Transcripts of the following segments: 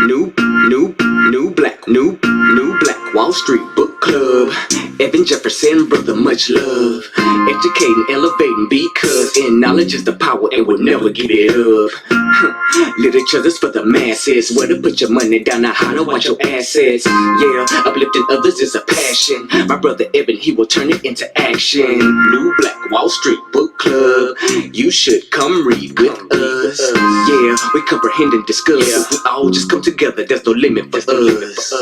New Black Wall Street Book Club. Evan Jefferson, brother, much love. Educating, elevating, because in knowledge is the power and we'll never give it up. Literature's for the masses. Where to put your money down and how to watch your assets. Yeah, uplifting others is a passion. My brother Evan, he will turn it into action. New Black Wall Street Book Club. You should come read with us. Yeah, we comprehend and discuss. If we all just come together, there's no limit for us.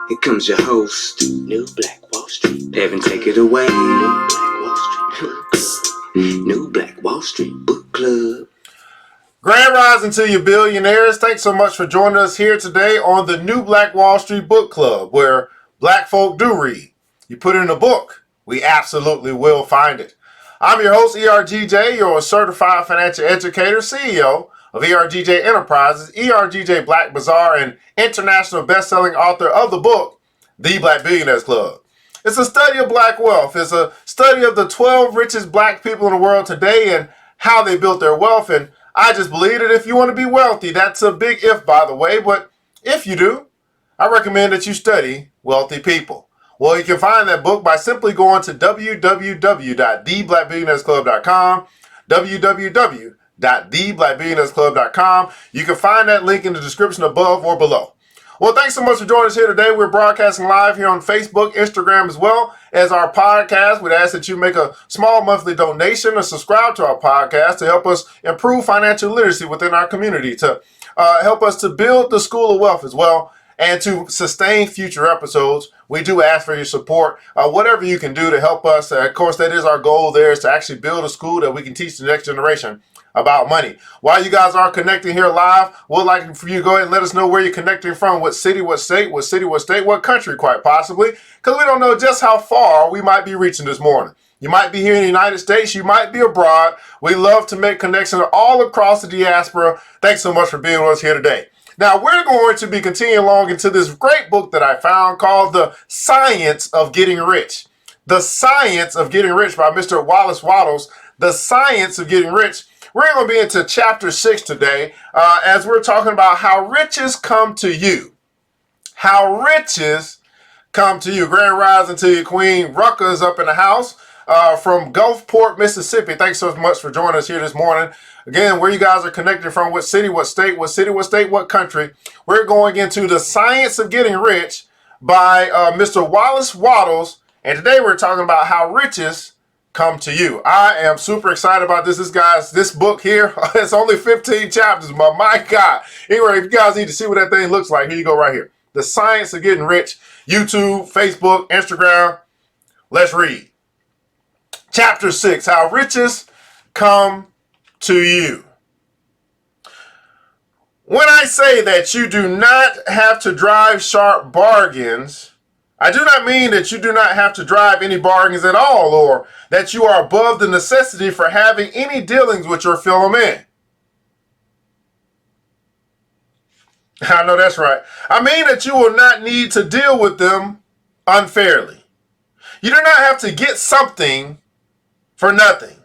Here comes your host, New Black Wall Street. Evan, take it away. New Black Wall Street Book Club. New Black Wall Street Book Club. Grand rising to you, billionaires. Thanks so much for joining us here today on the New Black Wall Street Book Club, where black folk do read. You put in a book, we absolutely will find it. I'm your host, ERGJ, your certified financial educator, CEO of ERGJ Enterprises, ERGJ Black Bazaar, and international best-selling author of the book, The Black Billionaires Club. It's a study of black wealth. It's a study of the 12 richest black people in the world today and how they built their wealth. And I just believe that if you want to be wealthy, that's a big if, by the way, but if you do, I recommend that you study wealthy people. Well, you can find that book by simply going to www.theblackbillionairesclub.com, www.theblackbillionairesclub.com. You can find that link in the description above or below. Well, thanks so much for joining us here today. We're broadcasting live here on Facebook, Instagram, as well as our podcast. We'd ask that you make a small monthly donation or subscribe to our podcast to help us improve financial literacy within our community, to help us to build the School of Wealth as well, and to sustain future episodes. We do ask for your support. Whatever you can do to help us. Of course, that is our goal there, is to actually build a school that we can teach the next generation about money. While you guys are connecting here live, we'd like for you to go ahead and let us know where you're connecting from, what city, what state, what country, quite possibly, because we don't know just how far we might be reaching this morning. You might be here in the United States, you might be abroad. We love to make connections all across the diaspora. Thanks so much for being with us here today. Now, we're going to be continuing along into this great book that I found called The Science of Getting Rich. The Science of Getting Rich by Mr. Wallace Wattles. The Science of Getting Rich. We're going to be into chapter 6 today as we're talking about how riches come to you. How riches come to you. Grand rising to you, Queen. Rucka is up in the house from Gulfport, Mississippi. Thanks so much for joining us here this morning. Again, where you guys are connected from, what city, what state, what country. We're going into The Science of Getting Rich by Mr. Wallace Wattles. And today we're talking about how riches come to you. I am super excited about this. This book here, it's only 15 chapters, but my God. Anyway, if you guys need to see what that thing looks like, here you go right here. The Science of Getting Rich, YouTube, Facebook, Instagram. Let's read. Chapter 6, how riches come to you. When I say that you do not have to drive sharp bargains, I do not mean that you do not have to drive any bargains at all, or that you are above the necessity for having any dealings with your fellow man. I know that's right. I mean that you will not need to deal with them unfairly. You do not have to get something for nothing,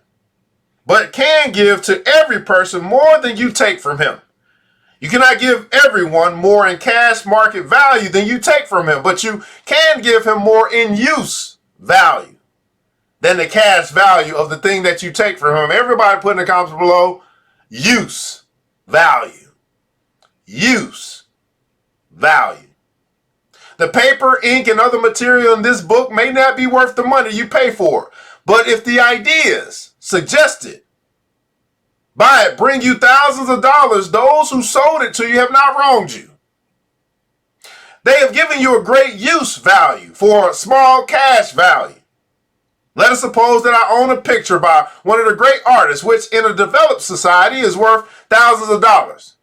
but can give to every person more than you take from him. You cannot give everyone more in cash market value than you take from him, but you can give him more in use value than the cash value of the thing that you take from him. Everybody put in the comments below, use value. Use value. The paper, ink, and other material in this book may not be worth the money you pay for, but if the ideas suggested by it bring you thousands of dollars, those who sold it to you have not wronged you. They have given you a great use value for a small cash value. Let us suppose that I own a picture by one of the great artists, which in a developed society is worth thousands of dollars.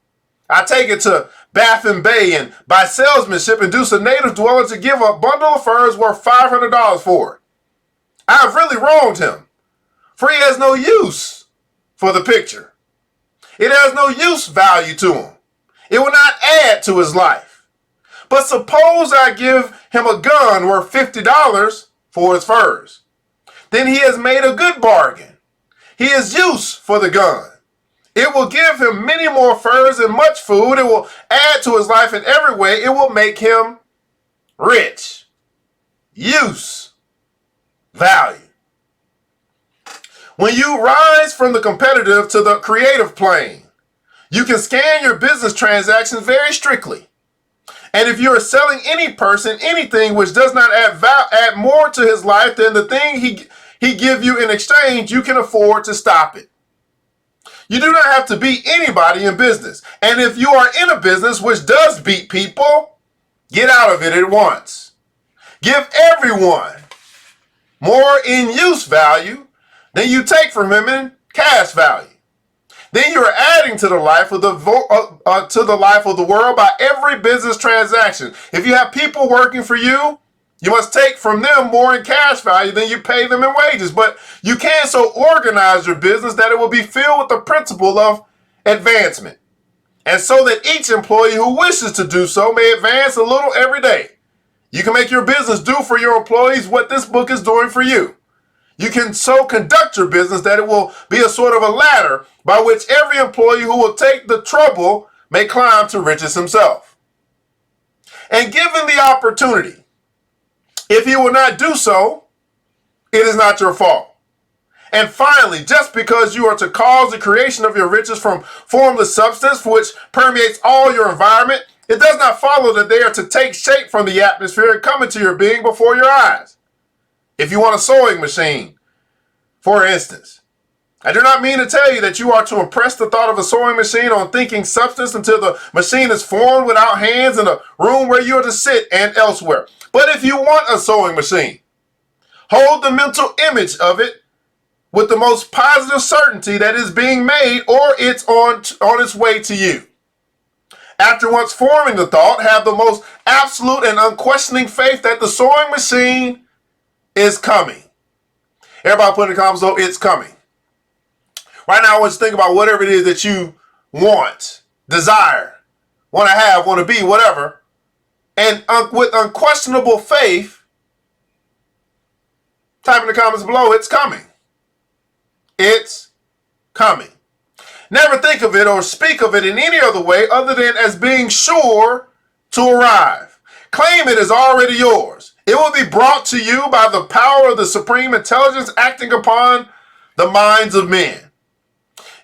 I take it to Baffin Bay and by salesmanship induce a native dweller to give a bundle of furs worth $500 for it. I have really wronged him, for he has no use for the picture. It has no use value to him. It will not add to his life. But suppose I give him a gun worth $50 for his furs. Then he has made a good bargain. He has use for the gun. It will give him many more furs and much food. It will add to his life in every way. It will make him rich. Use. Value. When you rise from the competitive to the creative plane, you can scan your business transactions very strictly. And if you are selling any person anything which does not add more to his life than the thing he give you in exchange, you can afford to stop it. You do not have to beat anybody in business. And if you are in a business which does beat people, get out of it at once. Give everyone more in use value than you take from him in cash value. Then you are adding to the life of the world by every business transaction. If you have people working for you, you must take from them more in cash value than you pay them in wages. But you can so organize your business that it will be filled with the principle of advancement. And so that each employee who wishes to do so may advance a little every day. You can make your business do for your employees what this book is doing for you. You can so conduct your business that it will be a sort of a ladder by which every employee who will take the trouble may climb to riches himself. And given the opportunity, if you will not do so, it is not your fault. And finally, just because you are to cause the creation of your riches from formless substance which permeates all your environment, it does not follow that they are to take shape from the atmosphere and come into your being before your eyes. If you want a sewing machine, for instance, I do not mean to tell you that you are to impress the thought of a sewing machine on thinking substance until the machine is formed without hands in a room where you are to sit and elsewhere. But if you want a sewing machine, hold the mental image of it with the most positive certainty that it's being made or it's on its way to you. After once forming the thought, have the most absolute and unquestioning faith that the sewing machine is coming. Everybody put in the comments, so it's coming. Right now, I want you to think about whatever it is that you want, desire, want to have, want to be, whatever. And with unquestionable faith, type in the comments below, it's coming. It's coming. Never think of it or speak of it in any other way other than as being sure to arrive. Claim it as already yours. It will be brought to you by the power of the supreme intelligence acting upon the minds of men.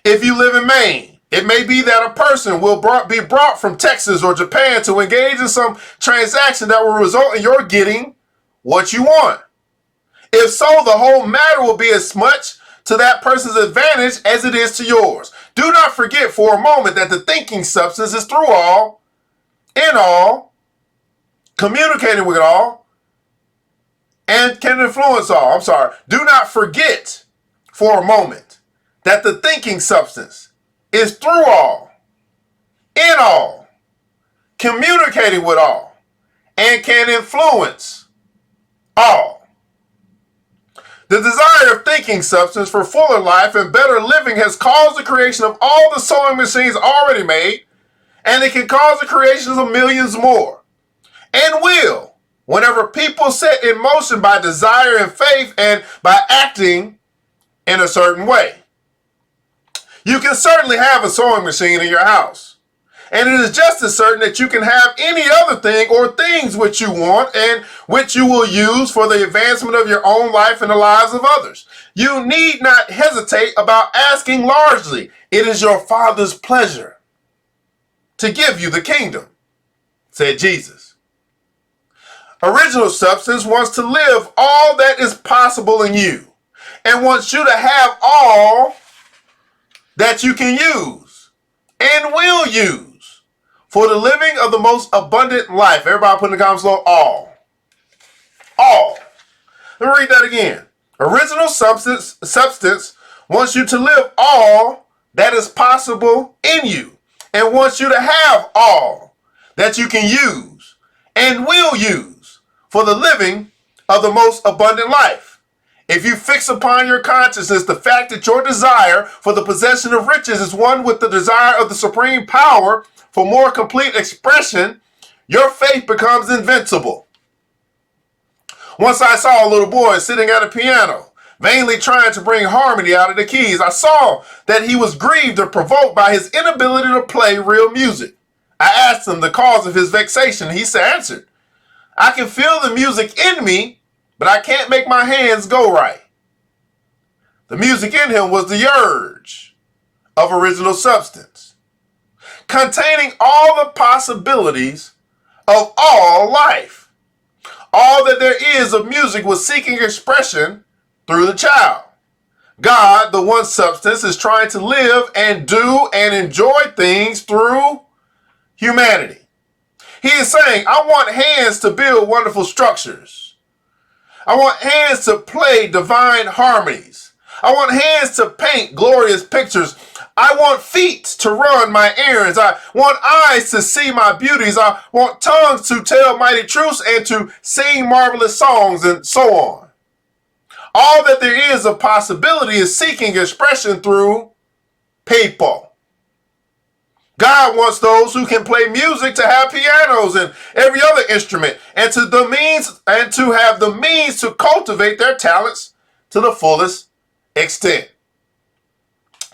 If you live in Maine, it may be that a person will be brought from Texas or Japan to engage in some transaction that will result in your getting what you want. If so, the whole matter will be as much to that person's advantage as it is to yours. Do not forget for a moment that the thinking substance is through all, in all, communicating with all, and can influence all. Do not forget for a moment that the thinking substance is through all, in all, communicating with all, and can influence all. The desire of thinking substance for fuller life and better living has caused the creation of all the sewing machines already made, and it can cause the creation of millions more, and will, whenever people set in motion by desire and faith and by acting in a certain way. You can certainly have a sewing machine in your house, and it is just as certain that you can have any other thing or things which you want and which you will use for the advancement of your own life and the lives of others. You need not hesitate about asking largely. It is your Father's pleasure to give you the kingdom, said Jesus. Original substance wants to live all that is possible in you and wants you to have all that you can use and will use for the living of the most abundant life. Everybody put in the comments below, all. All. Let me read that again. Original substance wants you to live all that is possible in you and wants you to have all that you can use and will use for the living of the most abundant life. If you fix upon your consciousness the fact that your desire for the possession of riches is one with the desire of the supreme power for more complete expression, your faith becomes invincible. Once I saw a little boy sitting at a piano. vainly trying to bring harmony out of the keys. I saw that he was grieved or provoked by his inability to play real music. I asked him the cause of his vexation. He answered, I can feel the music in me, but I can't make my hands go right. The music in him was the urge of original substance, containing all the possibilities of all life. All that there is of music was seeking expression through the child. God, the one substance, is trying to live and do and enjoy things through humanity. He is saying, I want hands to build wonderful structures. I want hands to play divine harmonies. I want hands to paint glorious pictures. I want feet to run my errands. I want eyes to see my beauties. I want tongues to tell mighty truths and to sing marvelous songs, and so on. All that there is of possibility is seeking expression through people. God wants those who can play music to have pianos and every other instrument, and to have the means to cultivate their talents to the fullest extent.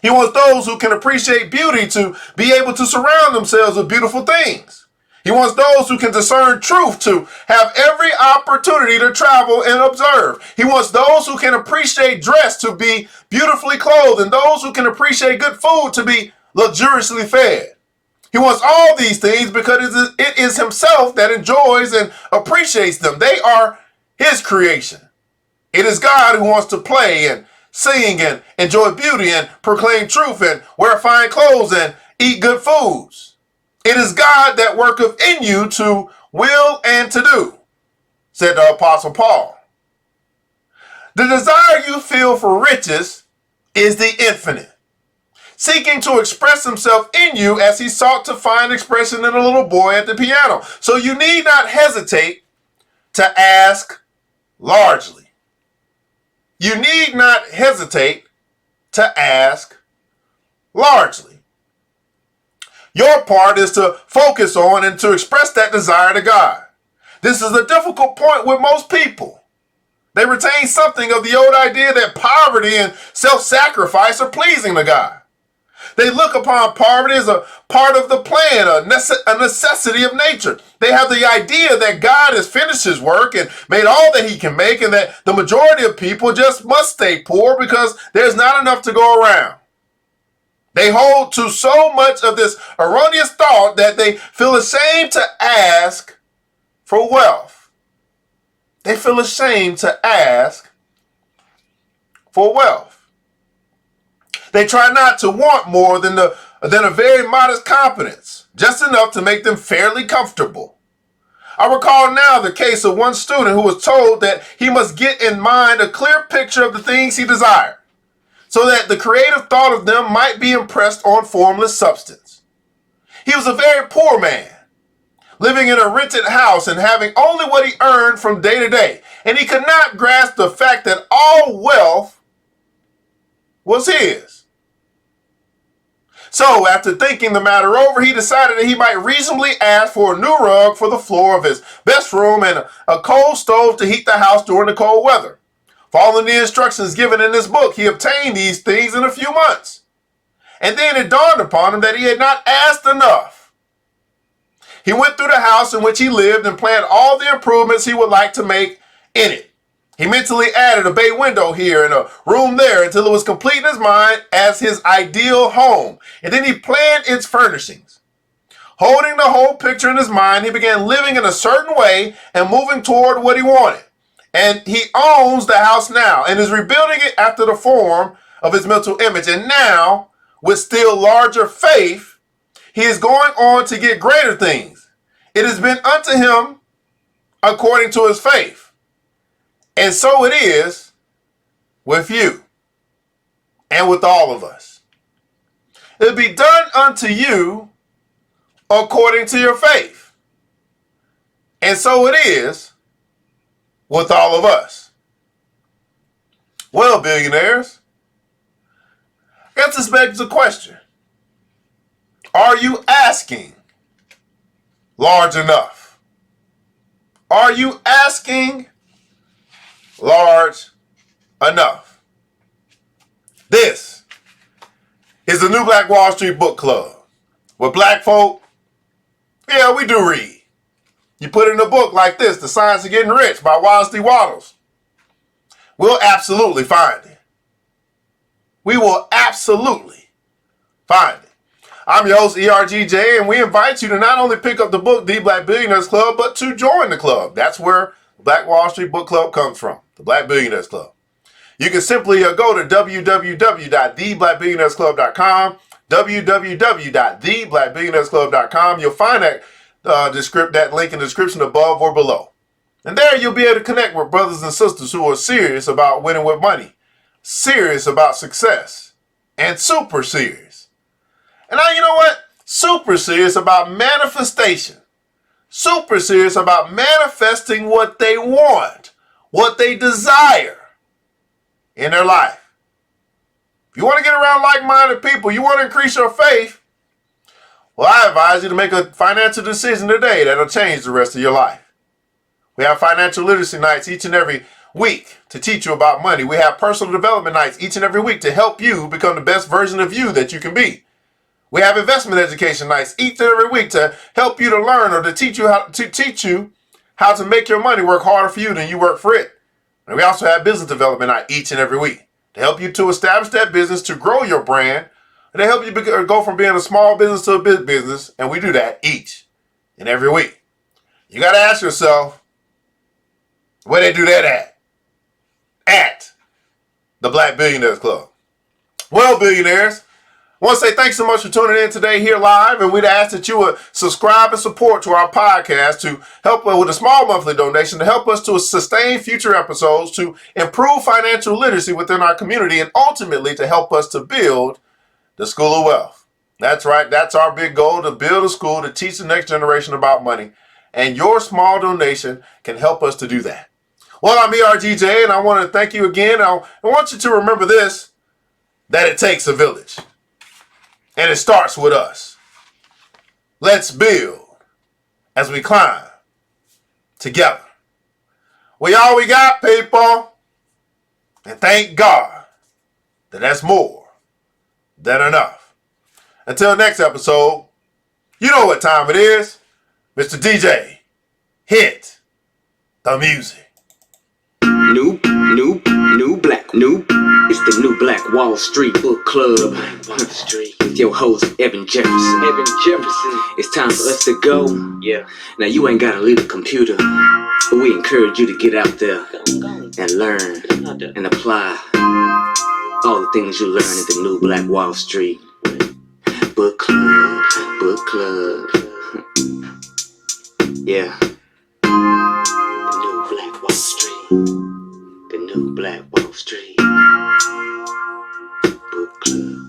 He wants those who can appreciate beauty to be able to surround themselves with beautiful things. He wants those who can discern truth to have every opportunity to travel and observe. He wants those who can appreciate dress to be beautifully clothed, and those who can appreciate good food to be luxuriously fed. He wants all these things because it is himself that enjoys and appreciates them. They are his creation. It is God who wants to play and sing and enjoy beauty and proclaim truth and wear fine clothes and eat good foods. It is God that worketh in you to will and to do, said the Apostle Paul. The desire you feel for riches is the infinite, seeking to express himself in you as he sought to find expression in a little boy at the piano. So you need not hesitate to ask largely. You need not hesitate to ask largely. Your part is to focus on and to express that desire to God. This is a difficult point with most people. They retain something of the old idea that poverty and self-sacrifice are pleasing to God. They look upon poverty as a part of the plan, a necessity of nature. They have the idea that God has finished his work and made all that he can make, and that the majority of people just must stay poor because there's not enough to go around. They hold to so much of this erroneous thought that they feel ashamed to ask for wealth. They feel ashamed to ask for wealth. They try not to want more than a very modest competence, just enough to make them fairly comfortable. I recall now the case of one student who was told that he must get in mind a clear picture of the things he desired, so that the creative thought of them might be impressed on formless substance. He was a very poor man, living in a rented house and having only what he earned from day to day, and he could not grasp the fact that all wealth was his. So, after thinking the matter over, he decided that he might reasonably ask for a new rug for the floor of his best room and a coal stove to heat the house during the cold weather. Following the instructions given in this book, he obtained these things in a few months. And then it dawned upon him that he had not asked enough. He went through the house in which he lived and planned all the improvements he would like to make in it. He mentally added a bay window here and a room there until it was complete in his mind as his ideal home. And then he planned its furnishings. Holding the whole picture in his mind, he began living in a certain way and moving toward what he wanted. And he owns the house now and is rebuilding it after the form of his mental image. And now, with still larger faith, he is going on to get greater things. It has been unto him according to his faith. And so it is with you and with all of us. It'll be done unto you according to your faith. And so it is with all of us. Well, billionaires, I guess this begs the question. Are you asking large enough? Are you asking large enough? the New Black Wall Street Book Club. With black folk, yeah, we do read. You put in a book like this, The Science of Getting Rich by Wallace D. Wattles. We'll absolutely find it. We will absolutely find it. I'm your host, ERGJ, and we invite you to not only pick up the book, The Black Billionaires Club, but to join the club. That's where the Black Wall Street Book Club comes from, the Black Billionaires Club. You can simply go to www.theblackbillionairesclub.com, www.theblackbillionairesclub.com. You'll find that link in the description above or below. And there you'll be able to connect with brothers and sisters who are serious about winning with money, serious about success, and super serious. And now you know what? Super serious about manifestation. Super serious about manifesting what they want, what they desire in their life. If you want to get around like-minded people, you want to increase your faith, well, I advise you to make a financial decision today that'll change the rest of your life. We have financial literacy nights each and every week to teach you about money. We have personal development nights each and every week to help you become the best version of you that you can be. We have investment education nights each and every week to help you to learn or to teach you how to make your money work harder for you than you work for it. And we also have business development night each and every week to help you to establish that business, to grow your brand, and to help you go from being a small business to a big business. And we do that each and every week. You got to ask yourself, where they do that at? At the Black Billionaires Club. Well, billionaires, I want to say thanks so much for tuning in today here live, and we'd ask that you would subscribe and support to our podcast to help with a small monthly donation to help us to sustain future episodes, to improve financial literacy within our community, and ultimately to help us to build the School of Wealth. That's right. That's our big goal, to build a school to teach the next generation about money, and your small donation can help us to do that. Well, I'm ERGJ, and I want to thank you again. I want you to remember this, that it takes a village. And it starts with us. Let's build as we climb together. We all we got, people. And thank God that that's more than enough. Until next episode, you know what time it is. Mr. DJ, hit the music. New black. It's the New Black Wall Street Book Club. With your host, Evan Jefferson. It's time for us to go. Yeah. Now you ain't gotta leave the computer, but we encourage you to get out there and learn and apply all the things you learn at the New Black Wall Street Book Club. Yeah. The New Black Wall Street. The New Black Wall Street Book Club.